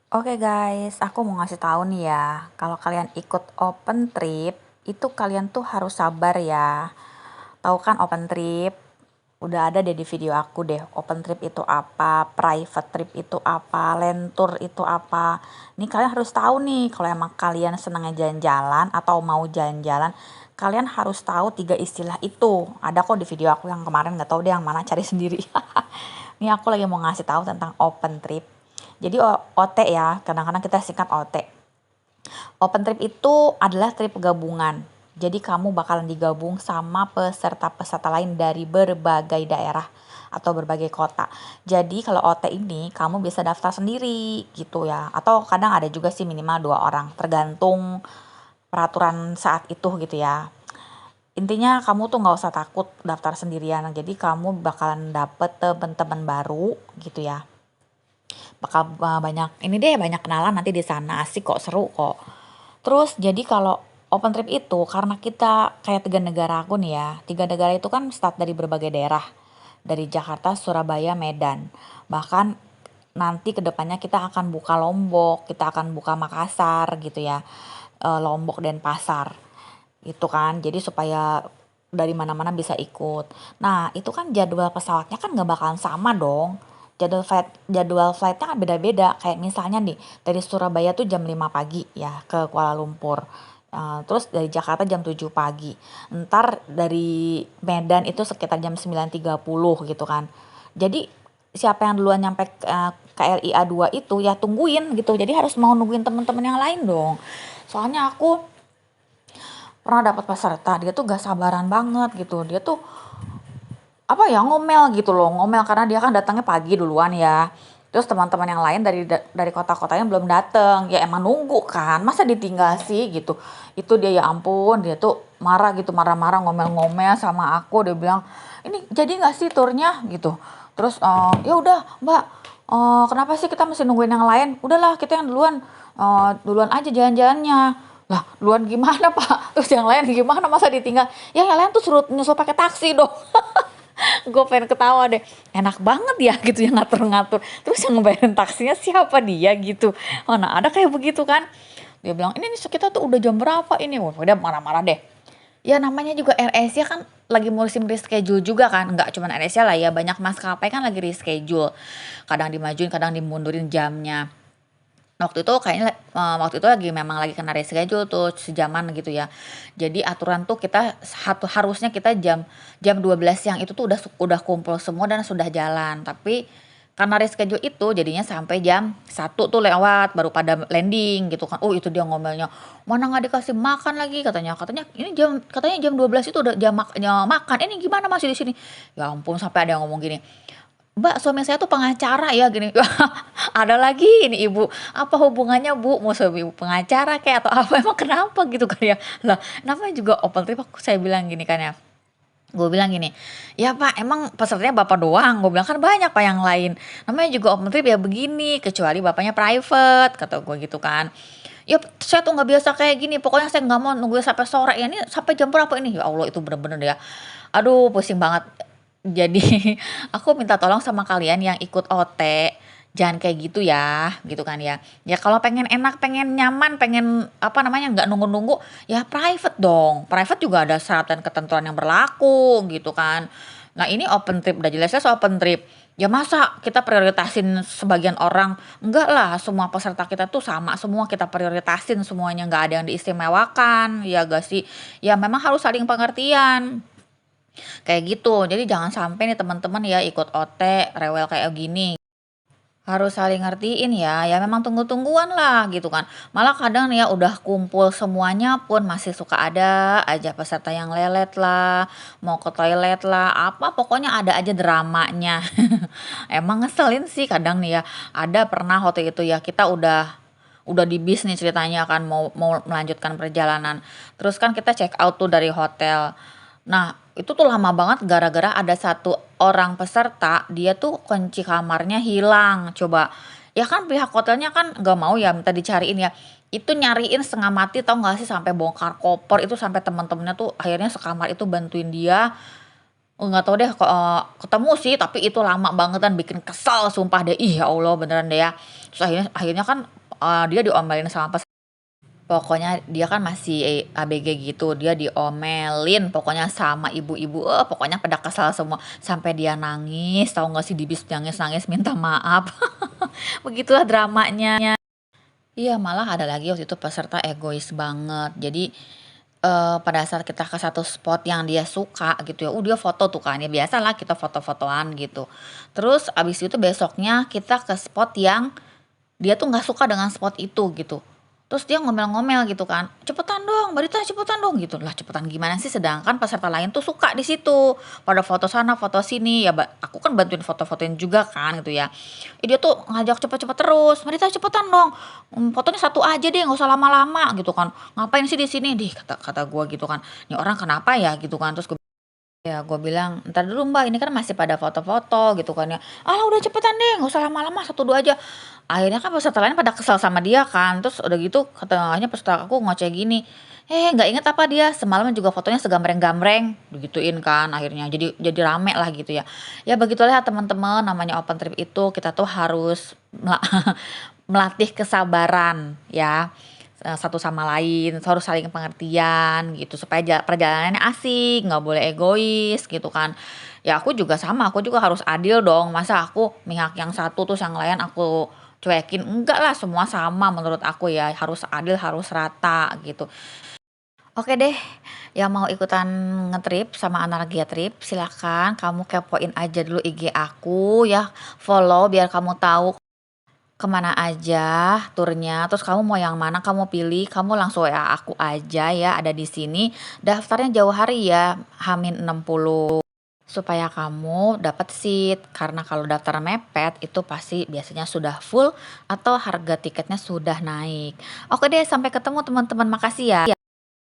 Oke guys, aku mau ngasih tahu nih ya, kalau kalian ikut open trip, itu kalian tuh harus sabar ya. Tahu kan open trip? Udah ada deh di video aku deh, open trip itu apa, private trip itu apa, land tour itu apa. Ini kalian harus tahu nih, kalau emang kalian senangnya jalan-jalan atau mau jalan-jalan, kalian harus tahu tiga istilah itu. Ada kok di video aku yang kemarin, nggak tahu deh yang mana, cari sendiri. Ini aku lagi mau ngasih tahu tentang open trip. Jadi OT ya, kadang-kadang kita singkat OT. Open trip itu adalah trip gabungan. Jadi kamu bakalan digabung sama peserta-peserta lain dari berbagai daerah atau berbagai kota. Jadi kalau OT ini kamu bisa daftar sendiri gitu ya. Atau kadang ada juga sih minimal 2 orang, tergantung peraturan saat itu gitu ya. Intinya kamu tuh nggak usah takut daftar sendirian. Jadi kamu bakalan dapet teman-teman baru gitu ya. Bakal banyak ini deh, banyak kenalan nanti di sana, asik kok, seru kok. Terus jadi kalau open trip itu karena kita kayak 3 negara aku nih ya, 3 negara itu kan start dari berbagai daerah, dari Jakarta, Surabaya, Medan. Bahkan nanti kedepannya kita akan buka Lombok, kita akan buka Makassar gitu ya, Lombok dan Pasar itu kan, jadi supaya dari mana-mana bisa ikut. Nah itu kan jadwal pesawatnya kan nggak bakalan sama dong, jadwal flightnya kan beda-beda. Kayak misalnya nih dari Surabaya tuh jam 5 pagi ya ke Kuala Lumpur. Terus dari Jakarta jam 7 pagi. Ntar dari Medan itu sekitar jam 9.30 gitu kan. Jadi siapa yang duluan nyampe KLIA 2 itu ya tungguin gitu. Jadi harus mau nungguin temen-temen yang lain dong. Soalnya aku pernah dapat peserta, dia tuh gak sabaran banget gitu. Dia tuh apa ya, ngomel gitu loh, ngomel karena dia kan datangnya pagi duluan ya. Terus teman-teman yang lain dari kota-kotanya belum datang, ya emang nunggu kan, masa ditinggal sih gitu. Itu dia, ya ampun, dia tuh marah gitu, marah-marah, ngomel-ngomel sama aku. Dia bilang, ini jadi nggak sih turnya gitu. Terus ya udah mbak, kenapa sih kita mesti nungguin yang lain, udahlah kita yang duluan, duluan aja jalan-jalannya. Lah duluan gimana pak, terus yang lain gimana, masa ditinggal, ya yang lain tuh suruh nyusul pakai taksi dong. Gue pengen ketawa deh, enak banget ya gitu yang ngatur-ngatur, terus yang ngebayarin taksinya siapa, dia gitu. Mana ada kayak begitu kan. Dia bilang ini nih kita tuh udah jam berapa ini. Wah udah marah-marah deh. Ya namanya juga AirAsia kan lagi musim reschedule juga kan, nggak cuma AirAsia lah ya, banyak maskapai kan lagi reschedule, kadang dimajuin kadang dimundurin jamnya. Waktu itu lagi memang lagi kena reschedule tuh sejaman gitu ya. Jadi aturan tuh kita harusnya kita jam jam 12 siang itu tuh udah kumpul semua dan sudah jalan. Tapi karena reschedule itu jadinya sampai jam 1 tuh lewat baru pada landing gitu kan. Oh itu dia ngomelnya. Mana nggak dikasih makan lagi katanya. Katanya jam 12 itu udah jam makan. Ini gimana masih di sini? Ya ampun, sampai ada yang ngomong gini. Mbak, suami saya tuh pengacara ya gini. Ada lagi ini ibu, apa hubungannya bu, mau suami ibu pengacara kayak atau apa, emang kenapa gitu kan ya. Lah namanya juga open trip, saya bilang gini kan ya, gue bilang gini, ya pak emang pesertanya bapak doang, gue bilang kan banyak pak yang lain, namanya juga open trip ya begini, kecuali bapaknya private, kata gue gitu kan. Ya saya tuh nggak biasa kayak gini, pokoknya saya nggak mau nunggu sampai sore ya, ini sampai jam berapa ini, ya Allah itu bener-bener ya, aduh pusing banget. Jadi aku minta tolong sama kalian yang ikut OT, jangan kayak gitu kan ya. Ya kalau pengen enak, pengen nyaman, pengen apa namanya, nggak nunggu-nunggu, ya private dong. Private juga ada syarat dan ketentuan yang berlaku gitu kan. Nah ini open trip, udah jelasnya open trip. Ya masa kita prioritasin sebagian orang? Enggak lah, semua peserta kita tuh sama semua, kita prioritasin semuanya, nggak ada yang diistimewakan, ya gak sih? Ya memang harus saling pengertian. Kayak gitu. Jadi jangan sampai nih teman-teman ya ikut OT rewel kayak gini. Harus saling ngertiin ya. Ya memang tunggu-tungguan lah gitu kan. Malah kadang nih ya udah kumpul semuanya pun masih suka ada aja peserta yang lelet lah, mau ke toilet lah, apa pokoknya ada aja dramanya. Emang ngeselin sih kadang nih ya. Ada pernah waktu itu ya kita udah di bis nih ceritanya kan mau mau melanjutkan perjalanan. Terus kan kita check out tuh dari hotel. Nah, itu tuh lama banget gara-gara ada satu orang peserta, dia tuh kunci kamarnya hilang. Coba, ya kan pihak hotelnya kan nggak mau ya minta dicariin ya. Itu nyariin setengah mati, tau gak sih, sampai bongkar koper itu, sampai teman-temannya tuh akhirnya sekamar itu bantuin dia. Nggak tahu deh kok, ketemu sih tapi itu lama banget dan bikin kesal sumpah deh. Ih ya Allah beneran deh ya. Terus akhirnya akhirnya kan dia diomelin sama pokoknya dia kan masih ABG gitu, dia diomelin pokoknya sama ibu-ibu, pokoknya pada kesal semua, sampai dia nangis, tahu nggak sih, di bis nangis-nangis minta maaf. Begitulah dramanya. Iya, malah ada lagi waktu itu peserta egois banget. Jadi pada saat kita ke satu spot yang dia suka gitu ya, dia foto tuh kan, ya biasalah kita foto-fotoan gitu. Terus abis itu besoknya kita ke spot yang dia tuh nggak suka dengan spot itu gitu. Terus dia ngomel-ngomel gitu kan, cepetan dong, Barita cepetan dong gitu. Lah cepetan gimana sih, sedangkan peserta lain tuh suka di situ. Pada foto sana, foto sini, ya aku kan bantuin foto-fotoin juga kan gitu ya. Dia tuh ngajak cepet-cepet terus, Barita cepetan dong. Fotonya satu aja deh, nggak usah lama-lama gitu kan. Ngapain sih di sini? Deh kata kata gue gitu kan. Ini orang kenapa ya gitu kan. Terus gue bilang, "Entar dulu Mbak, ini kan masih pada foto-foto," gitu kan ya. "Alah udah cepetan deh, nggak usah lama-lama, satu dua aja." Akhirnya kan peserta lain pada kesal sama dia kan, terus udah gitu katanya peserta aku ngoceh gini, nggak inget apa dia semalam juga fotonya segambreng-gambreng," digituin kan akhirnya. Jadi rame lah gitu ya. Ya begitulah ya teman-teman, namanya open trip itu kita tuh harus melatih kesabaran ya, satu sama lain, harus saling pengertian gitu supaya perjalanannya asik, nggak boleh egois gitu kan. Ya aku juga sama, aku juga harus adil dong, masa aku mihak yang satu terus yang lain aku cuekin, enggak lah, semua sama menurut aku ya, harus adil, harus rata gitu. Oke deh, yang mau ikutan ngetrip sama Analgia Trip, silakan kamu kepoin aja dulu IG aku ya, follow biar kamu tahu kemana aja turnya, terus kamu mau yang mana kamu pilih, kamu langsung WA aku aja ya, ada di sini. Daftarnya jauh hari ya, H-60 supaya kamu dapat seat. Karena kalau daftar mepet itu pasti biasanya sudah full atau harga tiketnya sudah naik. Oke deh, sampai ketemu teman-teman. Makasih ya.